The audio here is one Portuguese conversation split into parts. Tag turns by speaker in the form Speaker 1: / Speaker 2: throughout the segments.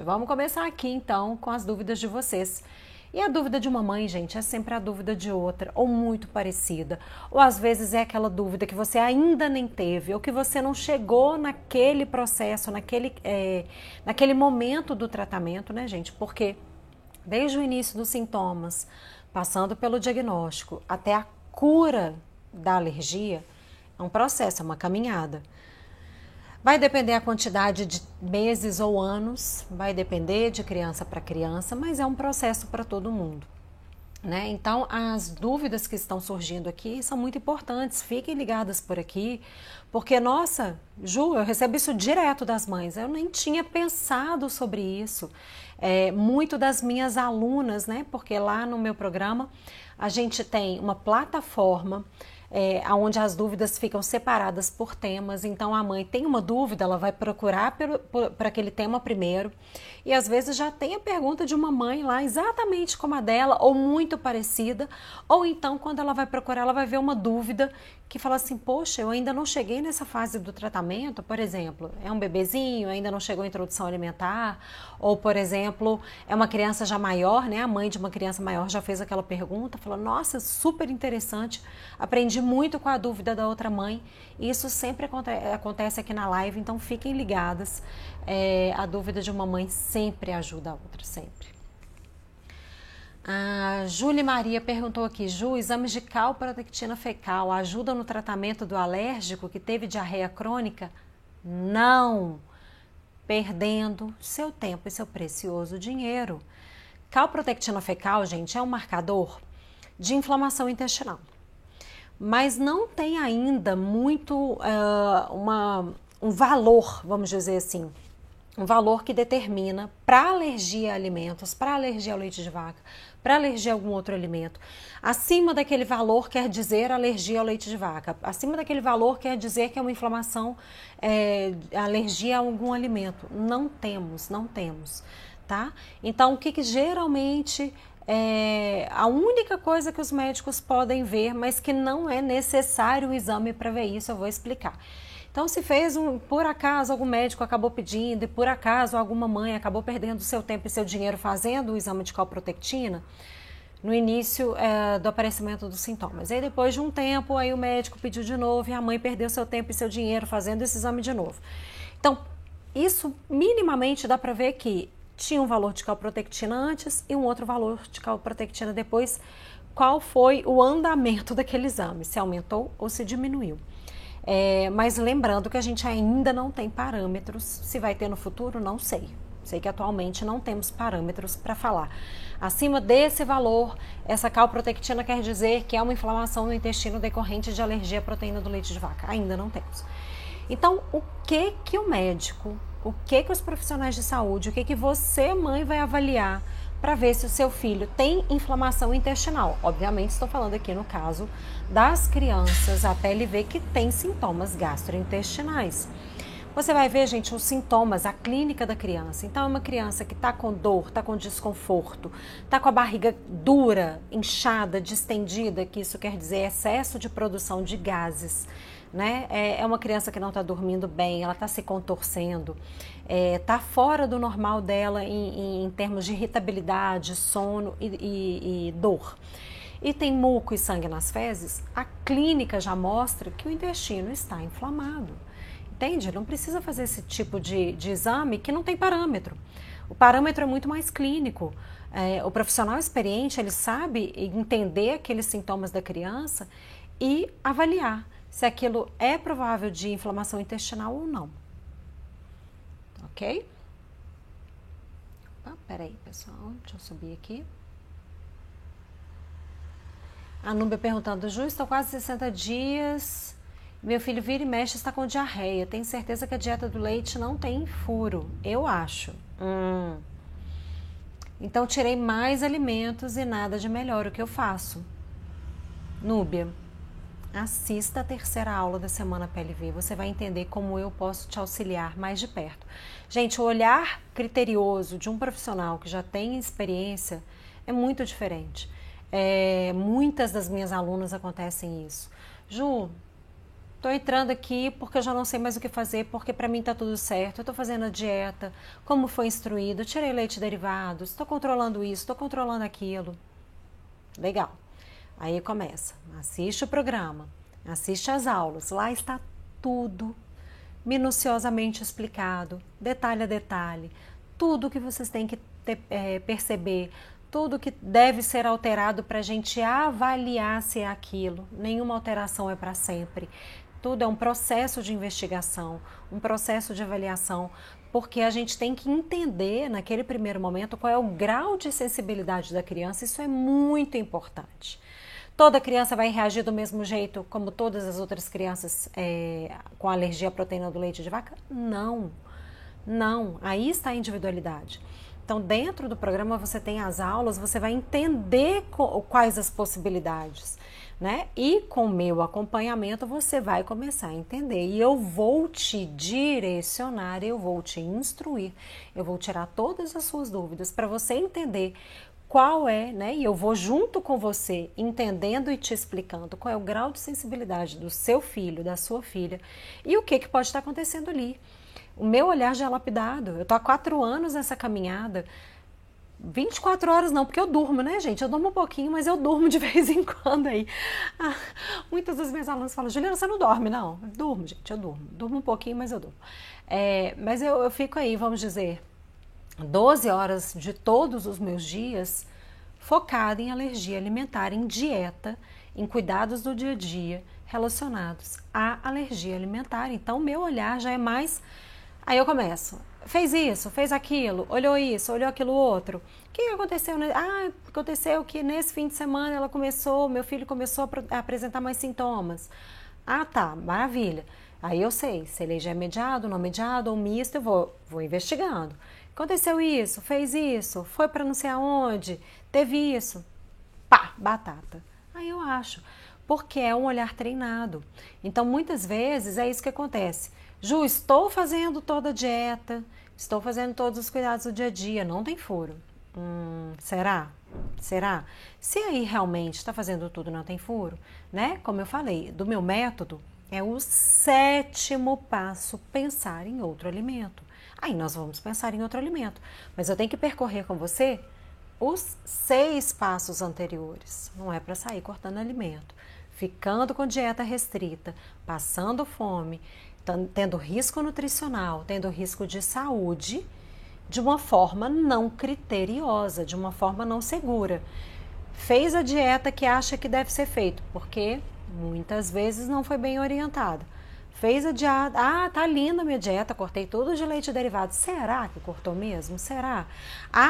Speaker 1: Vamos começar aqui então com as dúvidas de vocês. E a dúvida de uma mãe, gente, é sempre a dúvida de outra, ou muito parecida. Ou às vezes é aquela dúvida que você ainda nem teve, ou que você não chegou naquele processo, naquele momento do tratamento, né, gente? Porque desde o início dos sintomas, passando pelo diagnóstico, até a cura da alergia, é um processo, é uma caminhada. Vai depender a quantidade de meses ou anos, vai depender de criança para criança, mas é um processo para todo mundo, né? Então, as dúvidas que estão surgindo aqui são muito importantes, fiquem ligadas por aqui, porque, nossa, Ju, eu recebo isso direto das mães, eu nem tinha pensado sobre isso. Muito das minhas alunas, né? Porque lá no meu programa a gente tem uma plataforma onde as dúvidas ficam separadas por temas. Então a mãe tem uma dúvida, ela vai procurar por aquele tema primeiro e às vezes já tem a pergunta de uma mãe lá exatamente como a dela ou muito parecida, ou então quando ela vai procurar ela vai ver uma dúvida que fala assim, poxa, eu ainda não cheguei nessa fase do tratamento, por exemplo, é um bebezinho, ainda não chegou a introdução alimentar, ou por exemplo, é uma criança já maior, né? A mãe de uma criança maior já fez aquela pergunta, falou, nossa, super interessante, aprendi muito com a dúvida da outra mãe. Isso sempre acontece aqui na live, então fiquem ligadas. A dúvida de uma mãe sempre ajuda a outra, sempre. A Júlia Maria perguntou aqui, Ju, exames de calprotectina fecal ajudam no tratamento do alérgico que teve diarreia crônica? Não! Perdendo seu tempo e seu precioso dinheiro. Calprotectina fecal, gente, é um marcador de inflamação intestinal. Mas não tem ainda muito um valor, vamos dizer assim, um valor que determina para alergia a alimentos, para alergia ao leite de vaca, para alergia a algum outro alimento. Acima daquele valor quer dizer alergia ao leite de vaca. Acima daquele valor quer dizer que é uma inflamação, alergia a algum alimento. Não temos, tá? Então, o que geralmente a única coisa que os médicos podem ver, mas que não é necessário o exame para ver isso, eu vou explicar. Então, se por acaso algum médico acabou pedindo e por acaso alguma mãe acabou perdendo seu tempo e seu dinheiro fazendo o exame de calprotectina, no início do aparecimento dos sintomas. Aí depois de um tempo, aí o médico pediu de novo e a mãe perdeu seu tempo e seu dinheiro fazendo esse exame de novo. Então, isso minimamente dá para ver que tinha um valor de calprotectina antes e um outro valor de calprotectina depois. Qual foi o andamento daquele exame? Se aumentou ou se diminuiu? Mas lembrando que a gente ainda não tem parâmetros, se vai ter no futuro, não sei. Sei que atualmente não temos parâmetros para falar. Acima desse valor, essa calprotectina quer dizer que é uma inflamação no intestino decorrente de alergia à proteína do leite de vaca. Ainda não temos. Então, o que o médico, o que os profissionais de saúde, o que você, mãe, vai avaliar para ver se o seu filho tem inflamação intestinal? Obviamente, estou falando aqui no caso das crianças até ele ver que tem sintomas gastrointestinais. Você vai ver, gente, os sintomas, a clínica da criança. Então, é uma criança que está com dor, está com desconforto, está com a barriga dura, inchada, distendida, que isso quer dizer excesso de produção de gases, né? É uma criança que não está dormindo bem, ela está se contorcendo, está fora do normal dela em termos de irritabilidade, sono e dor. E tem muco e sangue nas fezes, a clínica já mostra que o intestino está inflamado. Entende? Não precisa fazer esse tipo de exame que não tem parâmetro. O parâmetro é muito mais clínico. O profissional experiente, ele sabe entender aqueles sintomas da criança e avaliar se aquilo é provável de inflamação intestinal ou não. Ok? Peraí, pessoal, deixa eu subir aqui. A Núbia perguntando, Ju, estou quase 60 dias, meu filho vira e mexe, está com diarreia, tenho certeza que a dieta do leite não tem furo, eu acho. Então tirei mais alimentos e nada de melhor, o que eu faço? Núbia, assista a terceira aula da Semana PLV, você vai entender como eu posso te auxiliar mais de perto. Gente, o olhar criterioso de um profissional que já tem experiência é muito diferente. Muitas das minhas alunas acontecem isso. Ju, Tô entrando aqui porque eu já não sei mais o que fazer, porque para mim tá tudo certo, eu tô fazendo a dieta, como foi instruído, tirei leite derivados, tô controlando isso, tô controlando aquilo. Legal. Aí começa, assiste o programa, assiste as aulas, lá está tudo minuciosamente explicado, detalhe a detalhe, tudo que vocês têm que perceber, tudo que deve ser alterado para a gente avaliar se é aquilo. Nenhuma alteração é para sempre. Tudo é um processo de investigação, um processo de avaliação, porque a gente tem que entender naquele primeiro momento qual é o grau de sensibilidade da criança. Isso é muito importante. Toda criança vai reagir do mesmo jeito como todas as outras crianças com alergia à proteína do leite de vaca? Não, não. Aí está a individualidade. Então, dentro do programa você tem as aulas, você vai entender quais as possibilidades, né? E com o meu acompanhamento você vai começar a entender. E eu vou te direcionar, eu vou te instruir, eu vou tirar todas as suas dúvidas para você entender qual é, né? E eu vou junto com você entendendo e te explicando qual é o grau de sensibilidade do seu filho, da sua filha e o que pode estar acontecendo ali. O meu olhar já é lapidado. Eu tô há 4 anos nessa caminhada. 24 horas não, porque eu durmo, né, gente? Eu durmo um pouquinho, mas eu durmo de vez em quando aí. Muitas das minhas alunas falam, Juliana, você não dorme? Não, eu durmo, gente, eu durmo. Durmo um pouquinho, mas eu durmo. Mas eu fico aí, vamos dizer, 12 horas de todos os meus dias focada em alergia alimentar, em dieta, em cuidados do dia a dia relacionados à alergia alimentar. Então, meu olhar já é mais... Aí eu começo, fez isso, fez aquilo, olhou isso, olhou aquilo outro. O que aconteceu? Aconteceu que nesse fim de semana meu filho começou a apresentar mais sintomas. Ah, tá, maravilha. Aí eu sei se ele já é mediado, não mediado ou misto, eu vou investigando. Aconteceu isso, fez isso, foi para não sei aonde, teve isso. Pá, batata. Aí eu acho, porque é um olhar treinado. Então, muitas vezes é isso que acontece. Ju, estou fazendo toda a dieta, estou fazendo todos os cuidados do dia a dia, não tem furo. Será? Será? Se aí realmente está fazendo tudo, não tem furo, né? Como eu falei, do meu método, é o 7º passo, pensar em outro alimento. Aí nós vamos pensar em outro alimento, mas eu tenho que percorrer com você os 6 passos anteriores. Não é para sair cortando alimento, ficando com dieta restrita, passando fome, tendo risco nutricional, tendo risco de saúde, de uma forma não criteriosa, de uma forma não segura. Fez a dieta que acha que deve ser feito, porque muitas vezes não foi bem orientada. Fez a dieta, tá linda a minha dieta, cortei tudo de leite derivado. Será que cortou mesmo? Será?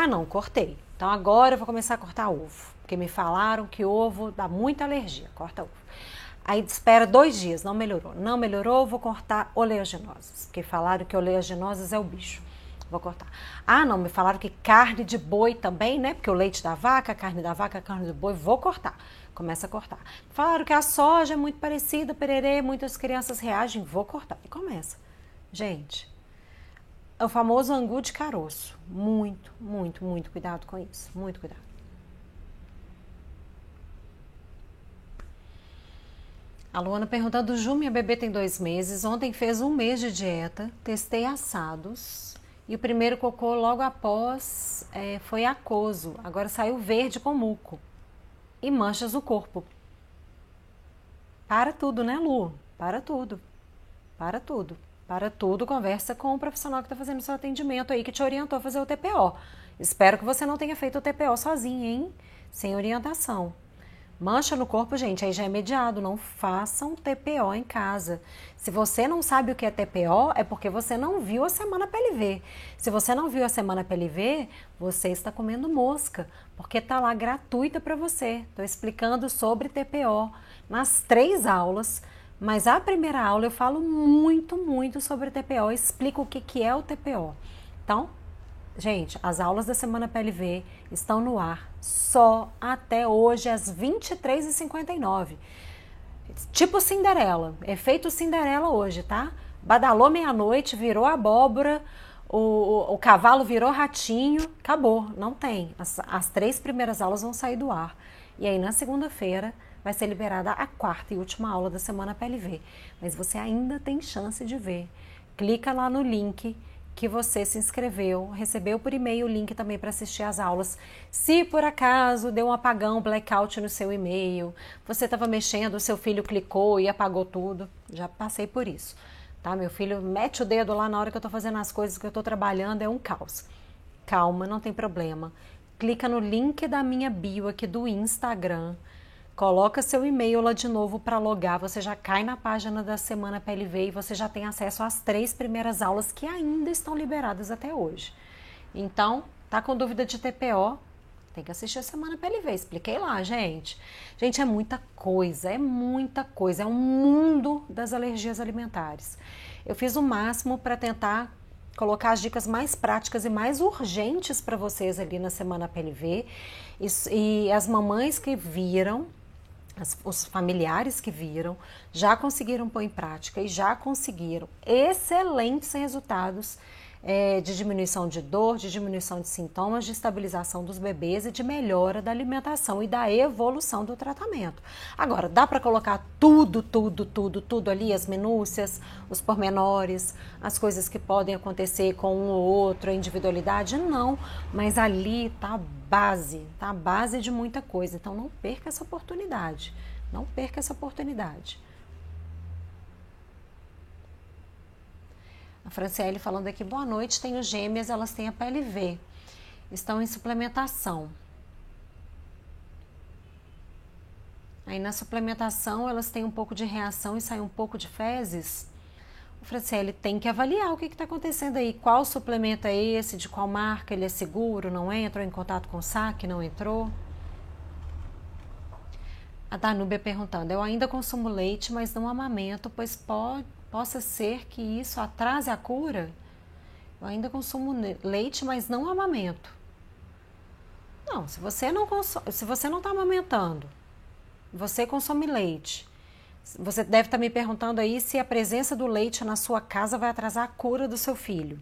Speaker 1: Não, cortei. Então agora eu vou começar a cortar ovo, porque me falaram que ovo dá muita alergia, corta ovo. Aí espera 2 dias, não melhorou. Não melhorou, vou cortar oleaginosas, porque falaram que oleaginosas é o bicho. Vou cortar. Não, me falaram que carne de boi também, né? Porque o leite da vaca, a carne do boi, vou cortar. Começa a cortar. Falaram que a soja é muito parecida, pererê, muitas crianças reagem, vou cortar. E começa. Gente, é o famoso angu de caroço. Muito, muito, muito cuidado com isso. Muito cuidado. A Luana perguntando, Ju, minha bebê tem 2 meses, ontem fez 1 mês de dieta, testei assados e o primeiro cocô logo após foi aquoso, agora saiu verde com muco e manchas no corpo. Para tudo, né, Lu? Para tudo. Para tudo. Para tudo, conversa com o profissional que está fazendo seu atendimento aí, que te orientou a fazer o TPO. Espero que você não tenha feito o TPO sozinha, hein? Sem orientação. Mancha no corpo, gente, aí já é mediado, não façam TPO em casa. Se você não sabe o que é TPO, é porque você não viu a semana PLV. Se você não viu a semana PLV, você está comendo mosca, porque está lá gratuita para você. Estou explicando sobre TPO nas 3 aulas, mas a primeira aula eu falo muito, muito sobre TPO, explico o que é o TPO. Então, gente, as aulas da Semana PLV estão no ar só até hoje às 23h59. Tipo Cinderela, efeito Cinderela hoje, tá? Badalou meia-noite, virou abóbora, o cavalo virou ratinho, acabou, não tem. As 3 primeiras aulas vão sair do ar. E aí na segunda-feira vai ser liberada a quarta e última aula da Semana PLV. Mas você ainda tem chance de ver. Clica lá no link que você se inscreveu, recebeu por e-mail o link também para assistir às aulas. Se por acaso deu um apagão, blackout no seu e-mail, você estava mexendo, o seu filho clicou e apagou tudo, já passei por isso. Tá? Meu filho mete o dedo lá na hora que eu estou fazendo as coisas, que eu estou trabalhando, é um caos. Calma, não tem problema. Clica no link da minha bio aqui do Instagram, coloca seu e-mail lá de novo para logar, você já cai na página da Semana PLV e você já tem acesso às 3 primeiras aulas que ainda estão liberadas até hoje. Então, tá com dúvida de TPO? Tem que assistir a Semana PLV, expliquei lá, gente. Gente, é muita coisa, é um mundo das alergias alimentares. Eu fiz o máximo para tentar colocar as dicas mais práticas e mais urgentes para vocês ali na Semana PLV. E as mamães que viram, os familiares que viram, já conseguiram pôr em prática e já conseguiram excelentes resultados de diminuição de dor, de diminuição de sintomas, de estabilização dos bebês e de melhora da alimentação e da evolução do tratamento. Agora, dá para colocar tudo ali, as minúcias, os pormenores, as coisas que podem acontecer com um ou outro, a individualidade? Não, mas ali tá a base de muita coisa. Então, não perca essa oportunidade, não perca essa oportunidade. A Franciele falando aqui, boa noite, tenho gêmeas, elas têm a PLV, estão em suplementação. Aí na suplementação elas têm um pouco de reação e sai um pouco de fezes. O Franciele tem que avaliar o que está acontecendo aí, qual suplemento é esse, de qual marca, ele é seguro, não é? Entrou em contato com o saque, não entrou? A Danúbia perguntando, eu ainda consumo leite, mas não amamento, pois possa ser que isso atrase a cura? Eu ainda consumo leite, mas não amamento. Não, se você não está amamentando, você consome leite, você deve estar me perguntando aí se a presença do leite na sua casa vai atrasar a cura do seu filho.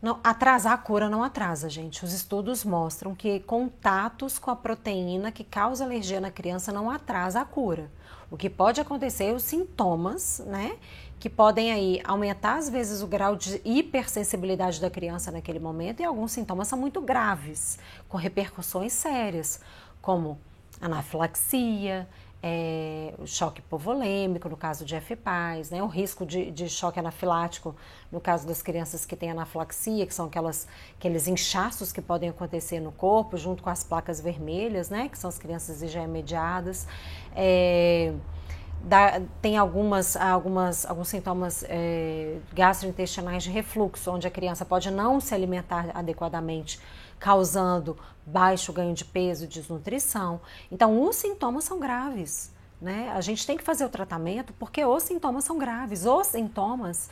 Speaker 1: Não, atrasar a cura não atrasa, gente. Os estudos mostram que contatos com a proteína que causa alergia na criança não atrasa a cura. O que pode acontecer é os sintomas, né? Que podem aí aumentar às vezes o grau de hipersensibilidade da criança naquele momento e alguns sintomas são muito graves, com repercussões sérias, como anafilaxia, o choque hipovolêmico, no caso de FPAS, né? O risco de choque anafilático, no caso das crianças que têm anafilaxia, que são aqueles inchaços que podem acontecer no corpo, junto com as placas vermelhas, né? Que são as crianças IgE mediadas. Tem alguns sintomas gastrointestinais de refluxo, onde a criança pode não se alimentar adequadamente, causando baixo ganho de peso, desnutrição. Então, os sintomas são graves, né? A gente tem que fazer o tratamento porque os sintomas são graves. Os sintomas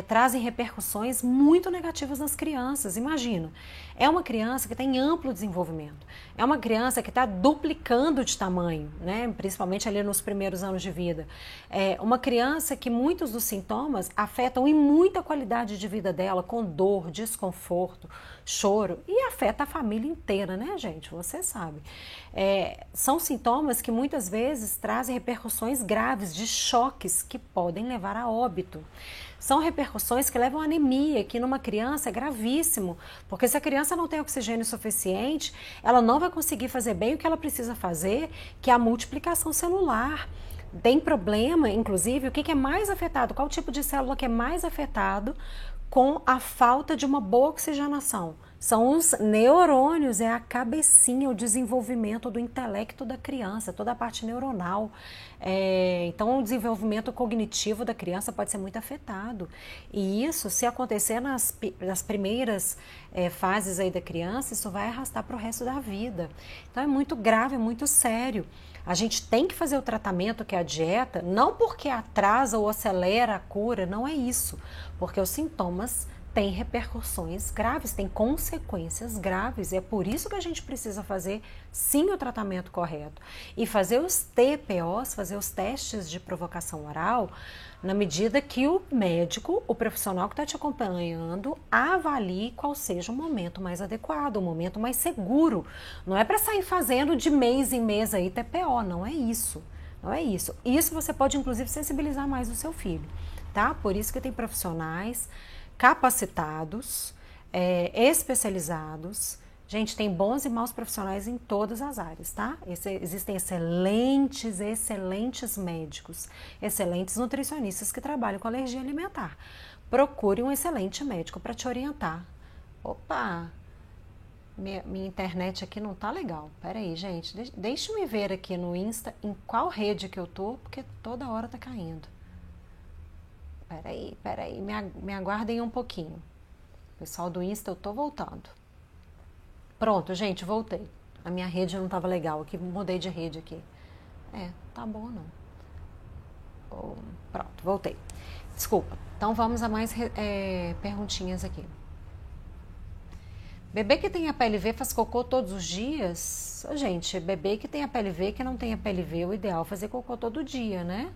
Speaker 1: trazem repercussões muito negativas nas crianças. Imagina, é uma criança que tem amplo desenvolvimento, é uma criança que está duplicando de tamanho, né? Principalmente ali nos primeiros anos de vida. É uma criança que muitos dos sintomas afetam em muita qualidade de vida dela, com dor, desconforto, choro, e afeta a família inteira, né, gente? Você sabe. São sintomas que muitas vezes trazem repercussões graves de choques que podem levar a óbito. São repercussões que levam à anemia, que numa criança é gravíssimo, porque se a criança não tem oxigênio suficiente, ela não vai conseguir fazer bem o que ela precisa fazer, que é a multiplicação celular. Tem problema, inclusive, o que é mais afetado, qual tipo de célula que é mais afetado com a falta de uma boa oxigenação? São os neurônios, é a cabecinha, o desenvolvimento do intelecto da criança, toda a parte neuronal. Então, o desenvolvimento cognitivo da criança pode ser muito afetado. E isso, se acontecer nas primeiras fases aí da criança, isso vai arrastar para o resto da vida. Então, é muito grave, é muito sério. A gente tem que fazer o tratamento, que é a dieta, não porque atrasa ou acelera a cura, não é isso. Porque os sintomas tem repercussões graves, tem consequências graves. E é por isso que a gente precisa fazer, sim, o tratamento correto. E fazer os TPOs, fazer os testes de provocação oral, na medida que o médico, o profissional que está te acompanhando, avalie qual seja o momento mais adequado, o momento mais seguro. Não é para sair fazendo de mês em mês aí TPO, não é isso. Não é isso. Isso você pode, inclusive, sensibilizar mais o seu filho, tá? Por isso que tem profissionais capacitados, especializados. Gente, tem bons e maus profissionais em todas as áreas, tá? Existem excelentes médicos, excelentes nutricionistas que trabalham com alergia alimentar. Procure um excelente médico para te orientar. Opa, minha internet aqui não tá legal. Pera aí, gente, deixa eu me ver aqui no Insta em qual rede que eu tô, porque toda hora tá caindo. Pera aí, me aguardem um pouquinho. Pessoal do Insta, eu tô voltando. Pronto, gente, voltei. A minha rede não tava legal aqui, mudei de rede aqui. Tá boa não. Pronto, voltei. Desculpa. Então vamos a mais perguntinhas aqui. Bebê que tem HPLV faz cocô todos os dias? Gente, bebê que tem HPLV, que não tem HPLV, o ideal é fazer cocô todo dia, né?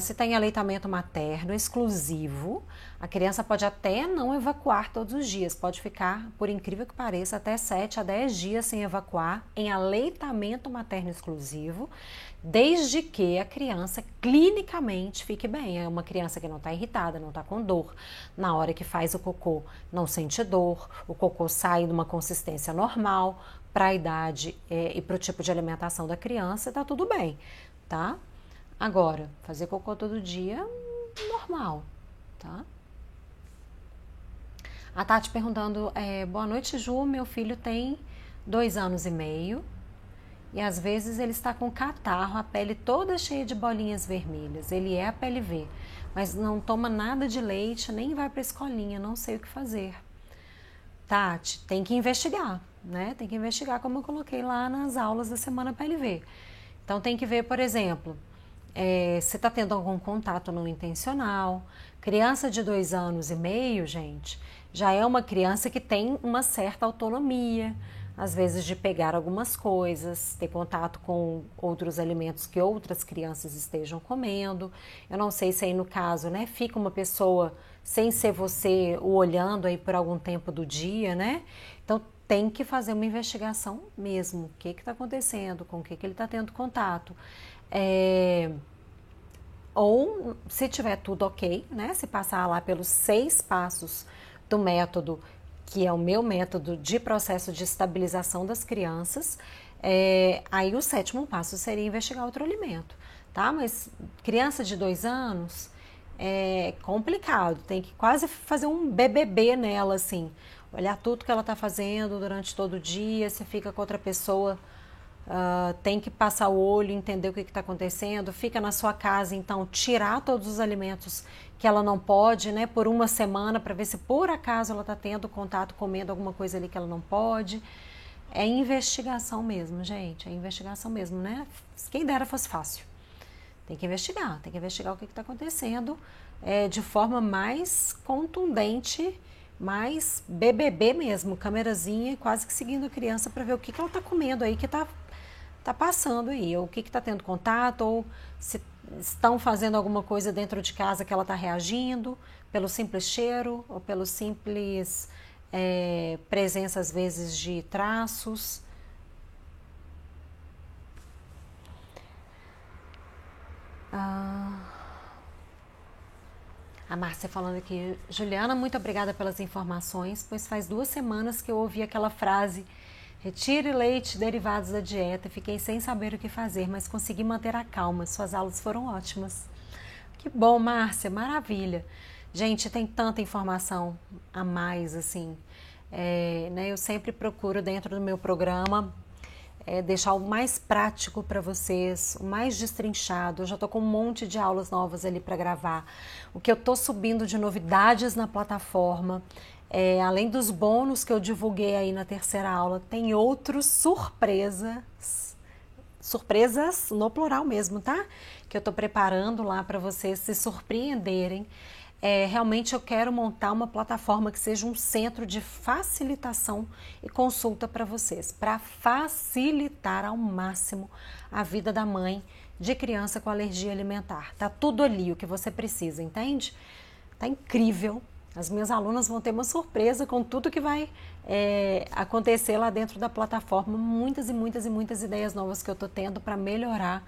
Speaker 1: Se tem aleitamento materno exclusivo, a criança pode até não evacuar todos os dias, pode ficar, por incrível que pareça, até 7 a 10 dias sem evacuar em aleitamento materno exclusivo, desde que a criança clinicamente fique bem. É uma criança que não está irritada, não está com dor, na hora que faz o cocô não sente dor, o cocô sai de uma consistência normal para a idade e para o tipo de alimentação da criança, está tudo bem, tá? Agora, fazer cocô todo dia, normal, tá? A Tati perguntando, boa noite, Ju, meu filho tem 2 anos e meio e às vezes ele está com catarro, a pele toda cheia de bolinhas vermelhas, ele é HPLV, mas não toma nada de leite, nem vai para a escolinha, não sei o que fazer. Tati, tem que investigar, né? Tem que investigar como eu coloquei lá nas aulas da semana HPLV. Então tem que ver, por exemplo, se está tendo algum contato não intencional. Criança de 2 anos e meio, gente, já é uma criança que tem uma certa autonomia, às vezes de pegar algumas coisas, ter contato com outros alimentos que outras crianças estejam comendo. Eu não sei se aí no caso, né, fica uma pessoa sem ser você o olhando aí por algum tempo do dia, né? Então tem que fazer uma investigação mesmo. O que está acontecendo, com o que ele está tendo contato. Ou se tiver tudo ok, né? Se passar lá pelos 6 passos do método, que é o meu método de processo de estabilização das crianças, aí o 7º passo seria investigar outro alimento, tá? Mas criança de 2 anos é complicado, tem que quase fazer um BBB nela, assim, olhar tudo que ela está fazendo durante todo o dia, se fica com outra pessoa. Tem que passar o olho, entender o que está acontecendo, fica na sua casa, então tirar todos os alimentos que ela não pode, né, por uma semana, para ver se por acaso ela está tendo contato, comendo alguma coisa ali que ela não pode. É investigação mesmo, gente, é investigação mesmo, né? Quem dera fosse fácil. Tem que investigar o que está acontecendo de forma mais contundente, mais BBB mesmo, câmerazinha, quase que seguindo a criança para ver o que ela está comendo aí que está passando aí, ou o que está tendo contato, ou se estão fazendo alguma coisa dentro de casa que ela está reagindo, pelo simples cheiro, ou pelo simples presença, às vezes, de traços. A Márcia falando aqui, Juliana, muito obrigada pelas informações, pois faz 2 semanas que eu ouvi aquela frase: retire leite derivados da dieta. Fiquei sem saber o que fazer, mas consegui manter a calma. Suas aulas foram ótimas. Que bom, Márcia, maravilha. Gente, tem tanta informação a mais, assim. Né, eu sempre procuro, dentro do meu programa, deixar o mais prático para vocês, o mais destrinchado. Eu já estou com um monte de aulas novas ali para gravar. O que eu estou subindo de novidades na plataforma, além dos bônus que eu divulguei aí na 3ª aula, tem outros surpresas no plural mesmo, tá? Que eu estou preparando lá para vocês se surpreenderem. realmente eu quero montar uma plataforma que seja um centro de facilitação e consulta para vocês, para facilitar ao máximo a vida da mãe de criança com alergia alimentar. Tá tudo ali o que você precisa, entende? Tá incrível. As minhas alunas vão ter uma surpresa com tudo que vai acontecer lá dentro da plataforma. Muitas e muitas e muitas ideias novas que eu tô tendo para melhorar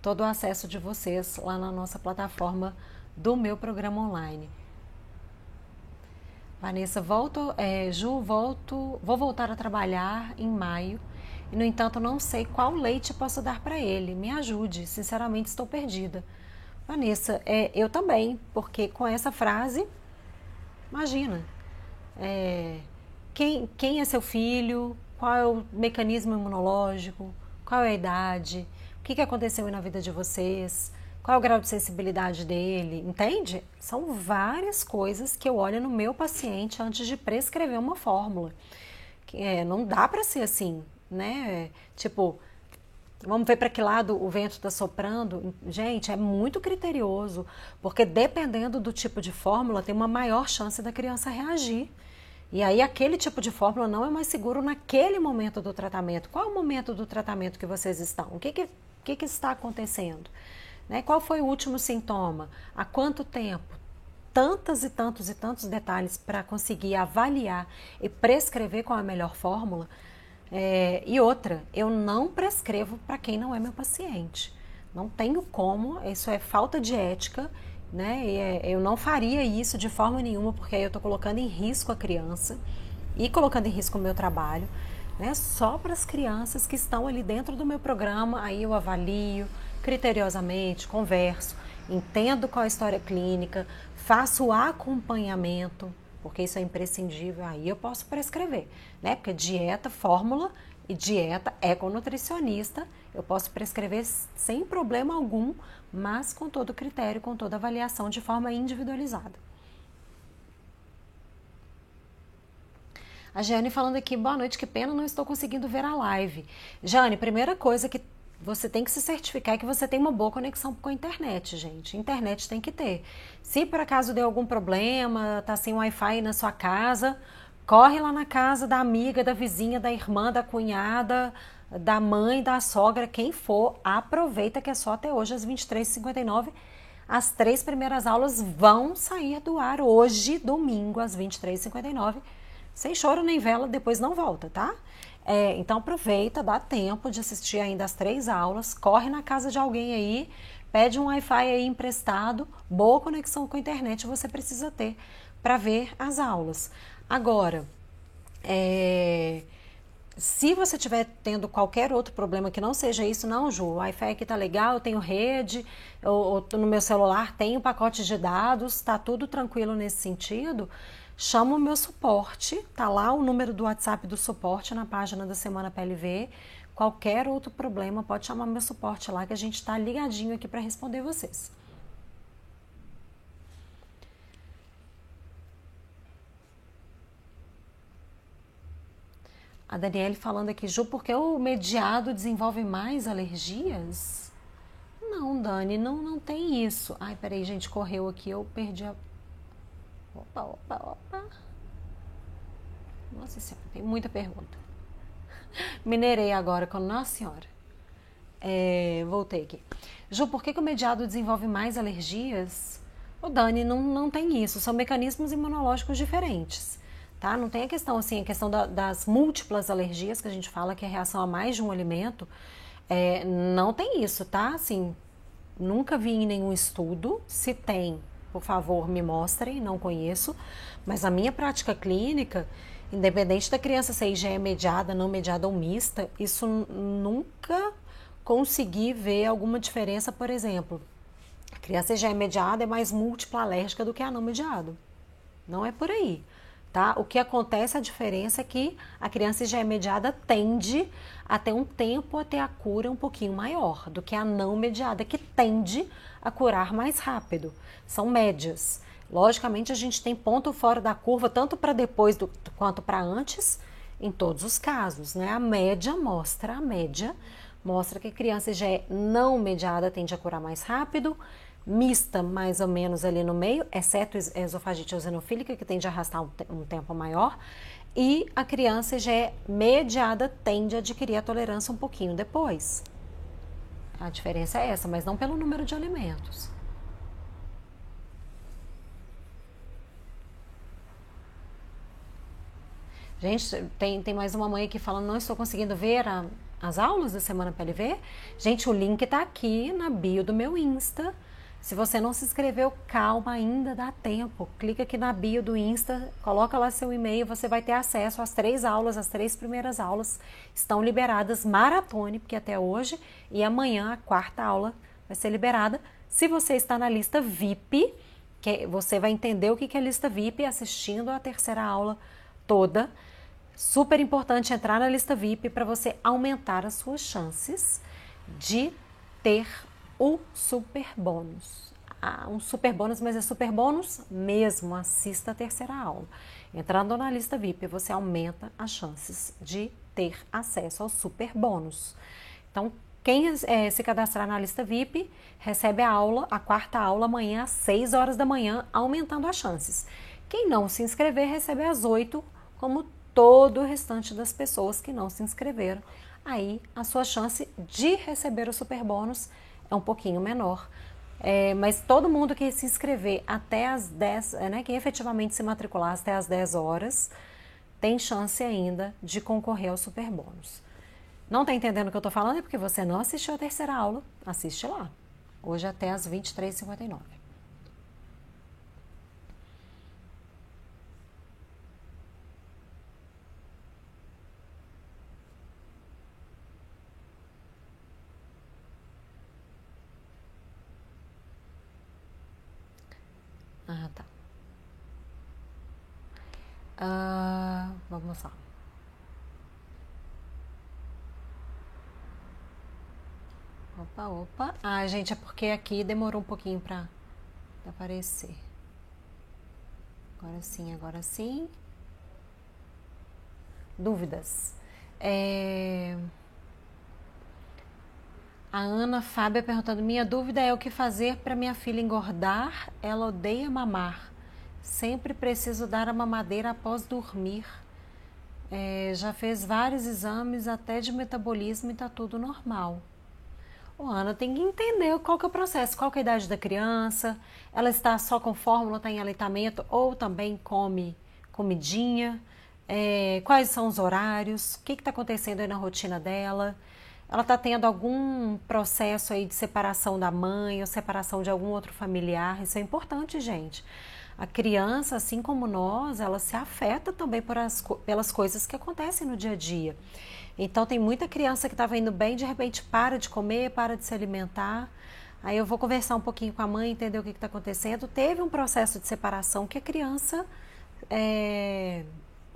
Speaker 1: todo o acesso de vocês lá na nossa plataforma do meu programa online. Vanessa, vou voltar a trabalhar em maio e, no entanto, não sei qual leite posso dar para ele. Me ajude, sinceramente estou perdida. Vanessa, eu também, porque com essa frase, imagina, quem é seu filho, qual é o mecanismo imunológico, qual é a idade, o que aconteceu na vida de vocês, qual é o grau de sensibilidade dele, entende? São várias coisas que eu olho no meu paciente antes de prescrever uma fórmula. Não dá para ser assim, né? Tipo, vamos ver para que lado o vento está soprando. Gente, é muito criterioso, porque dependendo do tipo de fórmula, tem uma maior chance da criança reagir. E aí aquele tipo de fórmula não é mais seguro naquele momento do tratamento. Qual é o momento do tratamento que vocês estão? O que está acontecendo? Né? Qual foi o último sintoma? Há quanto tempo? Tantos e tantos e tantos detalhes para conseguir avaliar e prescrever qual é a melhor fórmula. E outra, eu não prescrevo para quem não é meu paciente. Não tenho como, isso é falta de ética, né? Eu não faria isso de forma nenhuma, porque aí eu estou colocando em risco a criança e colocando em risco o meu trabalho, né? Só para as crianças que estão ali dentro do meu programa, aí eu avalio criteriosamente, converso, entendo qual é a história clínica, faço o acompanhamento, porque isso é imprescindível, aí eu posso prescrever, né? Porque dieta, fórmula e dieta econutricionista, eu posso prescrever sem problema algum, mas com todo critério, com toda avaliação de forma individualizada. A Jane falando aqui, boa noite, que pena, não estou conseguindo ver a live. Jane, primeira coisa que você tem que se certificar que você tem uma boa conexão com a internet, gente. Internet tem que ter. Se por acaso deu algum problema, tá sem Wi-Fi na sua casa, corre lá na casa da amiga, da vizinha, da irmã, da cunhada, da mãe, da sogra, quem for, aproveita que é só até hoje às 23h59. As 3 primeiras aulas vão sair do ar hoje, domingo, às 23h59. Sem choro nem vela, depois não volta, tá? Então aproveita, dá tempo de assistir ainda as 3 aulas, corre na casa de alguém aí, pede um Wi-Fi aí emprestado, boa conexão com a internet você precisa ter para ver as aulas. Agora, se você estiver tendo qualquer outro problema que não seja isso, não, Ju, o Wi-Fi aqui tá legal, eu tenho rede, eu no meu celular tenho pacote de dados, tá tudo tranquilo nesse sentido, chama o meu suporte, tá lá o número do WhatsApp do suporte na página da Semana PLV. Qualquer outro problema, pode chamar meu suporte lá que a gente tá ligadinho aqui para responder vocês. A Daniele falando aqui, Ju, por que o mediado desenvolve mais alergias? Não, Dani, não tem isso. Ai, peraí, gente, correu aqui, eu perdi a... Opa. Nossa Senhora, tem muita pergunta. Mineirei agora com Nossa Senhora. Voltei aqui. Ju, por que o mediado desenvolve mais alergias? Ô Dani, não tem isso. São mecanismos imunológicos diferentes. Tá? Não tem a questão assim, a questão das múltiplas alergias que a gente fala, que é a reação a mais de um alimento. Não tem isso, tá? Assim, nunca vi em nenhum estudo. Se tem, por favor, me mostrem, não conheço. Mas a minha prática clínica, independente da criança ser IgE mediada, não mediada ou mista, isso nunca consegui ver alguma diferença, por exemplo. A criança IgE mediada é mais múltipla alérgica do que a não mediada. Não é por aí. Tá? O que acontece, a diferença é que a criança IgE mediada tende a ter um tempo até a cura um pouquinho maior do que a não mediada, que tende a curar mais rápido. São médias. Logicamente, a gente tem ponto fora da curva, tanto para depois quanto para antes, em todos os casos, né? A média mostra que a criança IgE não mediada tende a curar mais rápido, mista mais ou menos ali no meio, exceto esofagite eosinofílica, que tende a arrastar um tempo maior, e a criança já é mediada, tende a adquirir a tolerância um pouquinho depois. A diferença é essa, mas não pelo número de alimentos. Gente, tem mais uma mãe aqui falando, não estou conseguindo ver as aulas da Semana PLV. Gente, o link tá aqui na bio do meu Insta. Se você não se inscreveu, calma, ainda dá tempo. Clica aqui na bio do Insta, coloca lá seu e-mail, você vai ter acesso às 3 aulas, as 3 primeiras aulas estão liberadas, maratone, porque até hoje, e amanhã a 4ª aula vai ser liberada. Se você está na lista VIP, que você vai entender o que é lista VIP assistindo a 3ª aula toda. Super importante entrar na lista VIP para você aumentar as suas chances de ter o super bônus. Um super bônus, mas é super bônus mesmo. Assista a 3ª aula. Entrando na lista VIP, você aumenta as chances de ter acesso ao super bônus. Então, quem se cadastrar na lista VIP recebe a aula, a 4ª aula amanhã às 6 horas da manhã, aumentando as chances. Quem não se inscrever recebe às 8, como todo o restante das pessoas que não se inscreveram. Aí a sua chance de receber o super bônus é um pouquinho menor. Mas todo mundo que se inscrever até as 10, quem efetivamente se matricular até as 10 horas, tem chance ainda de concorrer ao super bônus. Não está entendendo o que eu estou falando? É porque você não assistiu a 3ª aula. Assiste lá. Hoje até as 23h59. Tá. Vamos lá. Opa. Gente, é porque aqui demorou um pouquinho para aparecer. Agora sim. Dúvidas? A Ana Fábia perguntando, minha dúvida é o que fazer para minha filha engordar, ela odeia mamar, sempre preciso dar a mamadeira após dormir, já fez vários exames até de metabolismo e está tudo normal. Ana, tem que entender qual que é o processo, qual que é a idade da criança, ela está só com fórmula, está em aleitamento ou também come comidinha, quais são os horários, o que está acontecendo aí na rotina dela. Ela está tendo algum processo aí de separação da mãe ou separação de algum outro familiar. Isso é importante, gente. A criança, assim como nós, ela se afeta também pelas coisas que acontecem no dia a dia. Então, tem muita criança que estava indo bem, de repente para de comer, para de se alimentar. Aí eu vou conversar um pouquinho com a mãe, entender o que está acontecendo. Teve um processo de separação que a criança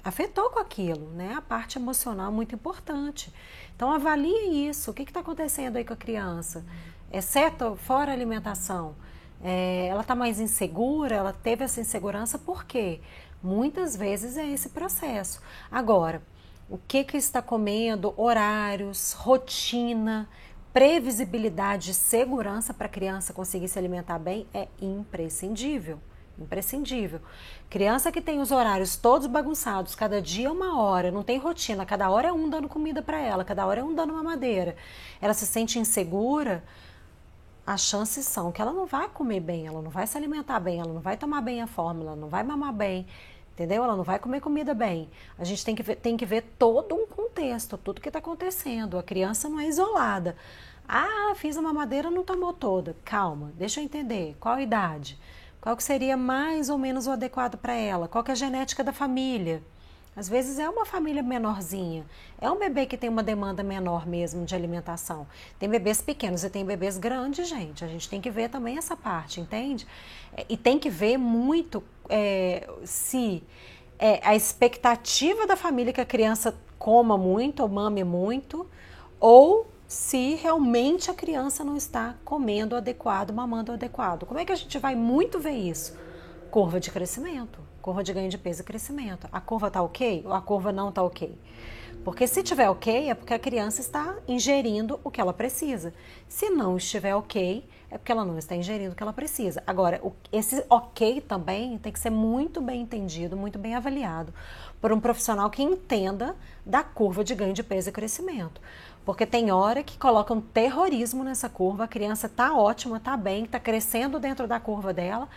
Speaker 1: afetou com aquilo, né? A parte emocional é muito importante. Então, avalie isso. O que está acontecendo aí com a criança? Exceto, fora a alimentação, ela está mais insegura, ela teve essa insegurança, por quê? Muitas vezes é esse processo. Agora, o que está comendo, horários, rotina, previsibilidade, segurança para a criança conseguir se alimentar bem é imprescindível. Imprescindível. Criança que tem os horários todos bagunçados, cada dia 1 hora, não tem rotina, cada hora é um dando comida para ela, cada hora é um dando mamadeira. Ela se sente insegura, as chances são que ela não vai comer bem, ela não vai se alimentar bem, ela não vai tomar bem a fórmula, ela não vai mamar bem, entendeu? Ela não vai comer comida bem. A gente tem que ver todo um contexto, tudo que está acontecendo. A criança não é isolada. Fiz a mamadeira, não tomou toda. Calma, deixa eu entender. Qual a idade? Qual que seria mais ou menos o adequado para ela? Qual que é a genética da família? Às vezes é uma família menorzinha, é um bebê que tem uma demanda menor mesmo de alimentação. Tem bebês pequenos e tem bebês grandes, gente. A gente tem que ver também essa parte, entende? E tem que ver muito se a expectativa da família que a criança coma muito ou mame muito, ou se realmente a criança não está comendo o adequado, mamando o adequado. Como é que a gente vai muito ver isso? Curva de crescimento, curva de ganho de peso e crescimento. A curva está ok ou a curva não está ok? Porque se tiver ok, é porque a criança está ingerindo o que ela precisa. Se não estiver ok, é porque ela não está ingerindo o que ela precisa. Agora, esse ok também tem que ser muito bem entendido, muito bem avaliado por um profissional que entenda da curva de ganho de peso e crescimento. Porque tem hora que colocam terrorismo nessa curva, a criança está ótima, está bem, está crescendo dentro da curva dela,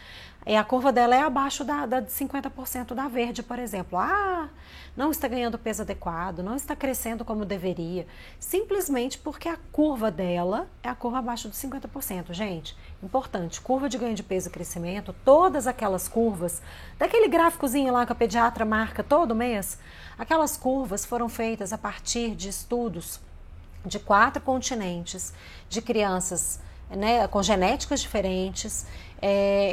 Speaker 1: e a curva dela é abaixo da de 50% da verde, por exemplo. Não está ganhando peso adequado, não está crescendo como deveria, simplesmente porque a curva dela é a curva abaixo de 50%. Gente, importante, curva de ganho de peso e crescimento, todas aquelas curvas, daquele gráficozinho lá que a pediatra marca todo mês, aquelas curvas foram feitas a partir de estudos de 4 continentes, de crianças, né, com genéticas diferentes,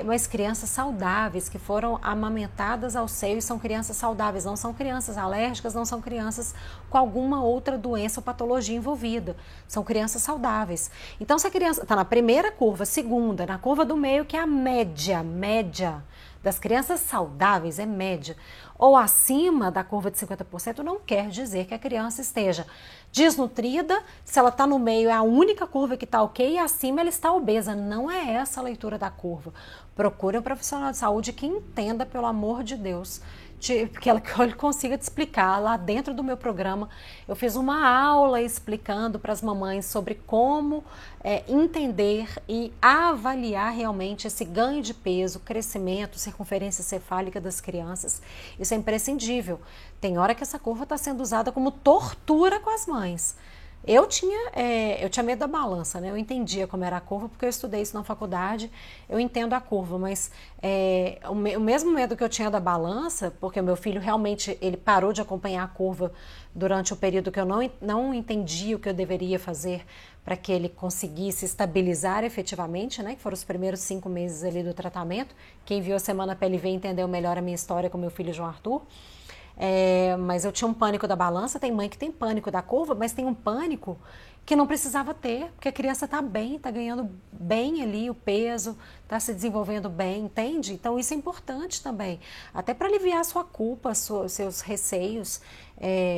Speaker 1: mas crianças saudáveis, que foram amamentadas ao seio e são crianças saudáveis, não são crianças alérgicas, não são crianças com alguma outra doença ou patologia envolvida, são crianças saudáveis. Então, se a criança está na primeira curva, segunda, na curva do meio, que é a média das crianças saudáveis, é média, ou acima da curva de 50%, não quer dizer que a criança esteja desnutrida. Se ela está no meio, é a única curva que está ok, e acima ela está obesa. Não é essa a leitura da curva. Procure um profissional de saúde que entenda, pelo amor de Deus, que ele consiga te explicar. Lá dentro do meu programa, eu fiz uma aula explicando para as mamães sobre como entender e avaliar realmente esse ganho de peso, crescimento, circunferência cefálica das crianças. Isso é imprescindível. Tem hora que essa curva está sendo usada como tortura com as mães. Eu tinha medo da balança, né? Eu entendia como era a curva, porque eu estudei isso na faculdade, eu entendo a curva, mas o mesmo medo que eu tinha da balança, porque o meu filho realmente ele parou de acompanhar a curva durante o período que eu não entendia o que eu deveria fazer para que ele conseguisse estabilizar efetivamente, né? Que foram os primeiros 5 meses ali do tratamento. Quem viu a Semana PLV entendeu melhor a minha história com meu filho João Arthur. Mas eu tinha um pânico da balança. Tem mãe que tem pânico da curva, mas tem um pânico que não precisava ter, porque a criança está bem, está ganhando bem ali o peso, está se desenvolvendo bem, entende? Então isso é importante também, até para aliviar a sua culpa, seus receios,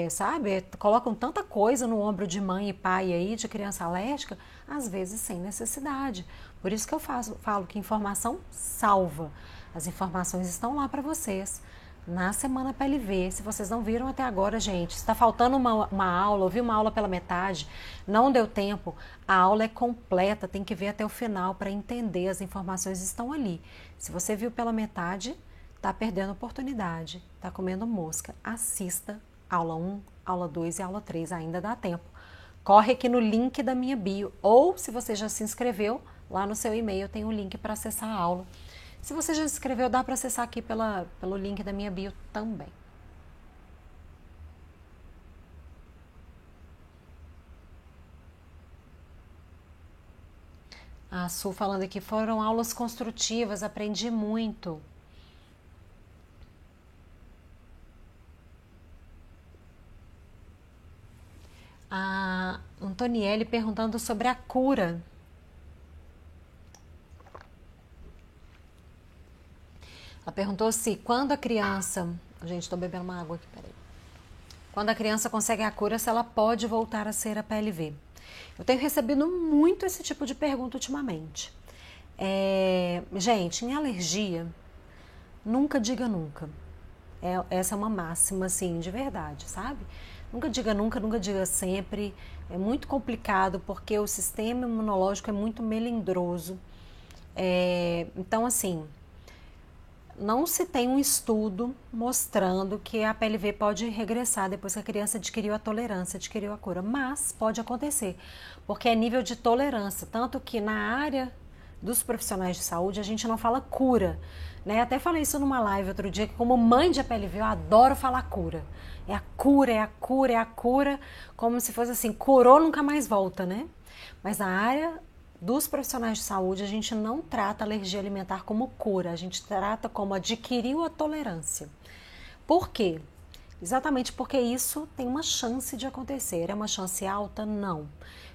Speaker 1: sabe? Colocam tanta coisa no ombro de mãe e pai aí, de criança alérgica, às vezes sem necessidade. Por isso que eu falo que informação salva. As informações estão lá para vocês. Na Semana PLV, se vocês não viram até agora, gente, está faltando uma aula, ouvi uma aula pela metade, não deu tempo, a aula é completa, tem que ver até o final para entender, as informações estão ali. Se você viu pela metade, está perdendo oportunidade, está comendo mosca. Assista aula 1, aula 2 e aula 3, ainda dá tempo. Corre aqui no link da minha bio, ou se você já se inscreveu, lá no seu e-mail tem um link para acessar a aula. Se você já se inscreveu, dá para acessar aqui pelo link da minha bio também. A Su falando aqui, foram aulas construtivas, aprendi muito. A Antonielle perguntando sobre a cura. Ela perguntou se quando a criança... Gente, estou bebendo uma água aqui, peraí. Quando a criança consegue a cura, se ela pode voltar a ser a PLV. Eu tenho recebido muito esse tipo de pergunta ultimamente. Gente, em alergia, nunca diga nunca. Essa é uma máxima, assim, de verdade, sabe? Nunca diga nunca, nunca diga sempre. É muito complicado porque o sistema imunológico é muito melindroso. Então, assim... Não se tem um estudo mostrando que a PLV pode regressar depois que a criança adquiriu a tolerância, adquiriu a cura, mas pode acontecer, porque é nível de tolerância, tanto que na área dos profissionais de saúde a gente não fala cura, né? Até falei isso numa live outro dia, que como mãe de PLV eu adoro falar cura. É a cura, é a cura, é a cura, como se fosse assim, curou nunca mais volta, né? Mas na área dos profissionais de saúde, a gente não trata a alergia alimentar como cura, a gente trata como adquiriu a tolerância. Por quê? Exatamente porque isso tem uma chance de acontecer. É uma chance alta? Não.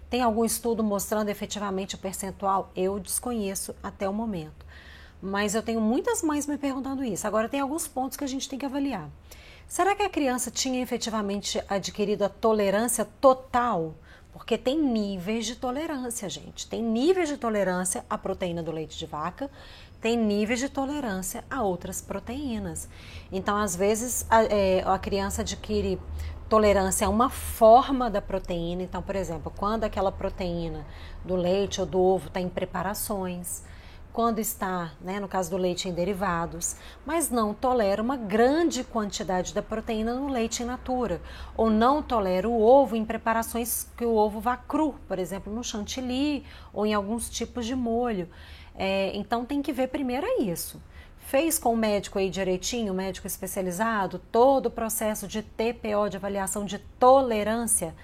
Speaker 1: Tem algum estudo mostrando efetivamente o percentual? Eu desconheço até o momento. Mas eu tenho muitas mães me perguntando isso. Agora, tem alguns pontos que a gente tem que avaliar. Será que a criança tinha efetivamente adquirido a tolerância total? Porque tem níveis de tolerância, gente. Tem níveis de tolerância à proteína do leite de vaca, tem níveis de tolerância a outras proteínas. Então, às vezes, a criança adquire tolerância a uma forma da proteína. Então, por exemplo, quando aquela proteína do leite ou do ovo está em preparações, quando está, no caso do leite, em derivados, mas não tolera uma grande quantidade da proteína no leite in natura, ou não tolera o ovo em preparações que o ovo vá cru, por exemplo, no chantilly ou em alguns tipos de molho. Então tem que ver primeiro isso. Fez com o médico aí direitinho, o médico especializado, todo o processo de TPO, de avaliação de tolerância